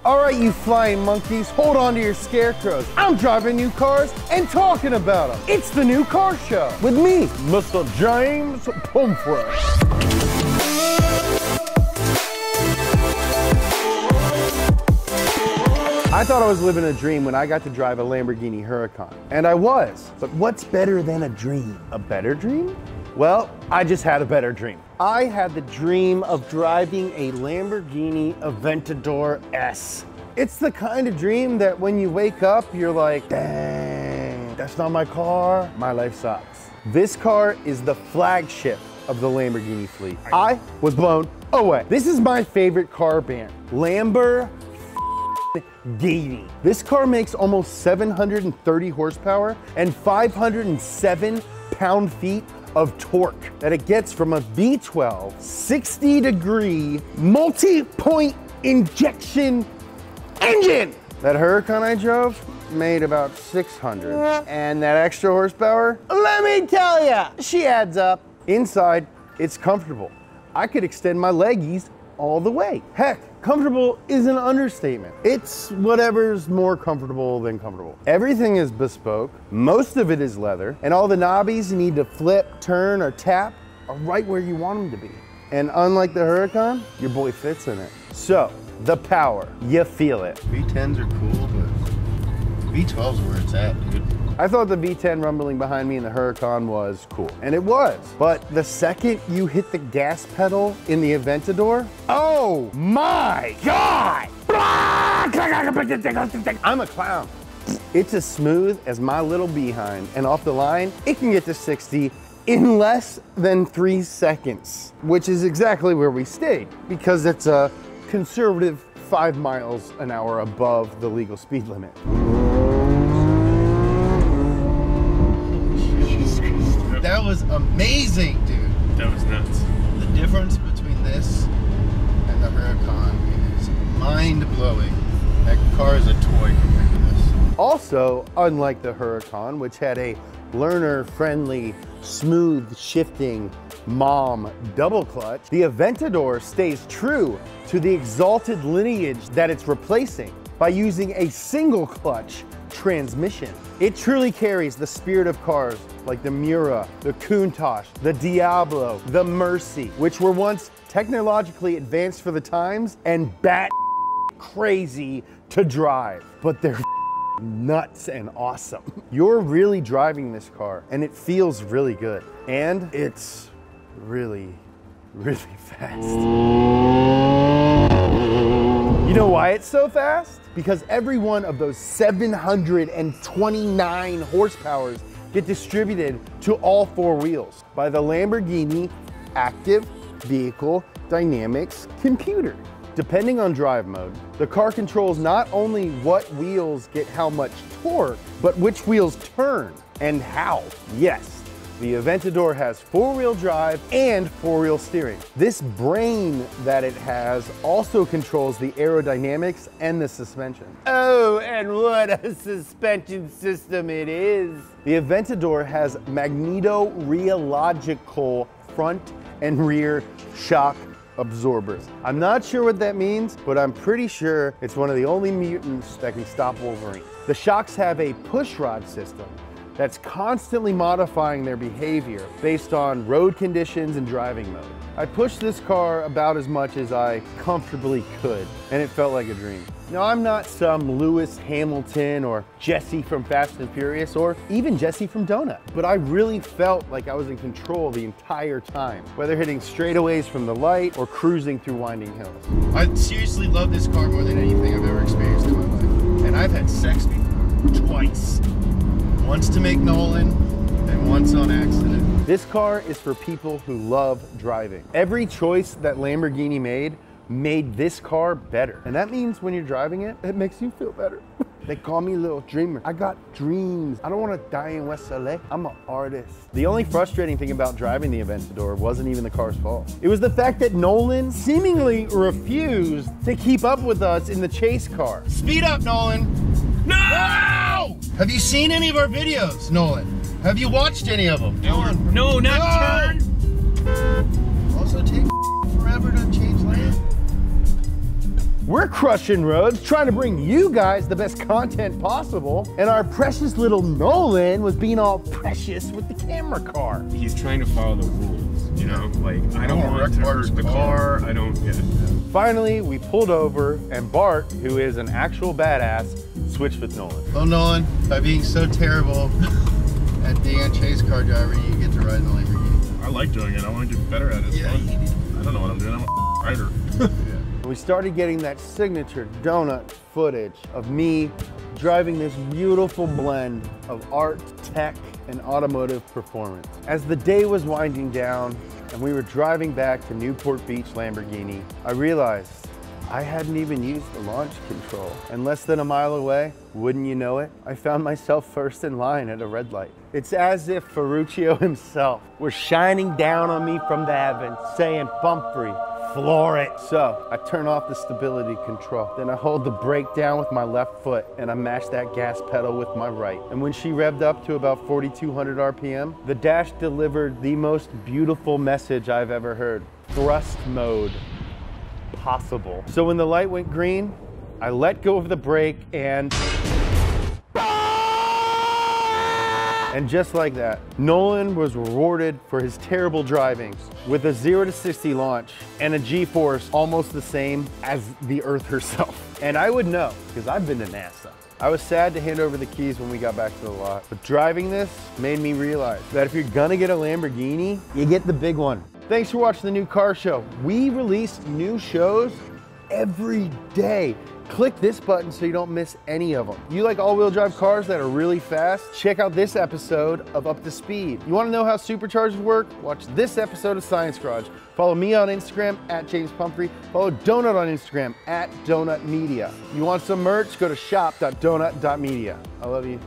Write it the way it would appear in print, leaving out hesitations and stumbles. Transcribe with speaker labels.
Speaker 1: All right, you flying monkeys, hold on to your scarecrows. I'm driving new cars and talking about them. It's the New Car Show with me, Mr. James Pumphrey. I thought I was living a dream when I got to drive a Lamborghini Huracan, and I was. But what's better than a dream? A better dream? Well, I just had a better dream. I had the dream of driving a Lamborghini Aventador S. It's the kind of dream that when you wake up, you're like, dang, that's not my car. My life sucks. This car is the flagship of the Lamborghini fleet. I was blown away. This is my favorite car band, Lamborghini. This car makes almost 730 horsepower and 507 pound-feet of torque that it gets from a V12 60-degree multi-point injection engine. That Huracan I drove made about 600, and that extra horsepower, let me tell ya, she adds up. Inside, it's comfortable. I could extend my leggies all the way. Heck, comfortable is an understatement. It's whatever's more comfortable than comfortable. Everything is bespoke, most of it is leather, and all the knobbies you need to flip, turn, or tap are right where you want them to be. And unlike the Huracan, your boy fits in it. So, the power, you feel it.
Speaker 2: V10s are cool, but V12's where it's at, dude.
Speaker 1: I thought the V10 rumbling behind me in the Huracan was cool, and it was. But the second you hit the gas pedal in the Aventador, oh my God! I'm a clown. It's as smooth as my little behind, and off the line, it can get to 60 in less than 3 seconds, which is exactly where we stayed, because it's a conservative 5 miles an hour above the legal speed limit.
Speaker 2: That was amazing, dude.
Speaker 3: That was nuts.
Speaker 2: The difference between this and the Huracan is mind-blowing. That car is a toy compared to this.
Speaker 1: Also, unlike the Huracan, which had a learner-friendly, smooth shifting mom double clutch, the Aventador stays true to the exalted lineage that it's replacing by using a single clutch transmission. It truly carries the spirit of cars like the Miura, the Countach, the Diablo, the Mercy, which were once technologically advanced for the times and bat crazy to drive, but they're nuts and awesome. You're really driving this car and it feels really good. And it's really, really fast. You know why it's so fast? Because every one of those 729 horsepowers get distributed to all 4 wheels by the Lamborghini Active Vehicle Dynamics computer. Depending on drive mode, the car controls not only what wheels get how much torque, but which wheels turn and how. Yes, the Aventador has 4-wheel drive and 4-wheel steering. This brain that it has also controls the aerodynamics and the suspension. Oh, and what a suspension system it is. The Aventador has magneto-rheological front and rear shock absorbers. I'm not sure what that means, but I'm pretty sure it's one of the only mutants that can stop Wolverine. The shocks have a push rod system that's constantly modifying their behavior based on road conditions and driving mode. I pushed this car about as much as I comfortably could, and it felt like a dream. Now, I'm not some Lewis Hamilton or Jesse from Fast and Furious or even Jesse from Donut, but I really felt like I was in control the entire time, whether hitting straightaways from the light or cruising through winding hills.
Speaker 2: I seriously love this car more than anything I've ever experienced in my life. And I've had sex before, twice. Once to make Nolan, and once on accident.
Speaker 1: This car is for people who love driving. Every choice that Lamborghini made this car better. And that means when you're driving it, it makes you feel better. They call me Little Dreamer. I got dreams. I don't want to die in West LA. I'm an artist. The only frustrating thing about driving the Aventador wasn't even the car's fault. It was the fact that Nolan seemingly refused to keep up with us in the chase car.
Speaker 2: Speed up, Nolan. No! Have you seen any of our videos, Nolan? Have you watched any of them?
Speaker 3: No, not turn.
Speaker 2: Also, take forever to change lanes.
Speaker 1: We're crushing roads, trying to bring you guys the best content possible. And our precious little Nolan was being all precious with the camera car.
Speaker 3: He's trying to follow the rules, you know? Like, I don't want
Speaker 2: wreck
Speaker 3: to
Speaker 2: Bart's
Speaker 3: hurt the car. I don't get it.
Speaker 1: Finally, we pulled over and Bart, who is an actual badass, switched with Nolan.
Speaker 2: Well, Nolan, by being so terrible at being a chase car driver, you get to ride in the Lamborghini.
Speaker 3: I like doing it. I want to get better at it. It's fun. I don't know what I'm doing. I'm a rider.
Speaker 1: We started getting that signature donut footage of me driving this beautiful blend of art, tech, and automotive performance. As the day was winding down and we were driving back to Newport Beach Lamborghini, I realized I hadn't even used the launch control. And less than a mile away, wouldn't you know it, I found myself first in line at a red light. It's as if Ferruccio himself were shining down on me from the heavens, saying, Pumphrey, floor it. So I turn off the stability control. Then I hold the brake down with my left foot and I mash that gas pedal with my right. And when she revved up to about 4,200 RPM, the dash delivered the most beautiful message I've ever heard. Thrust mode possible. So when the light went green, I let go of the brake and just like that, Nolan was rewarded for his terrible driving with a 0 to 60 launch and a G-force almost the same as the Earth herself. And I would know, because I've been to NASA. I was sad to hand over the keys when we got back to the lot, but driving this made me realize that if you're gonna get a Lamborghini, you get the big one. Thanks for watching the new car show. We release new shows every day. Click this button so you don't miss any of them. You like all-wheel drive cars that are really fast? Check out this episode of Up to Speed. You wanna know how superchargers work? Watch this episode of Science Garage. Follow me on Instagram at James Pumphrey. Follow Donut on Instagram at Donut Media. You want some merch? Go to shop.donut.media. I love you.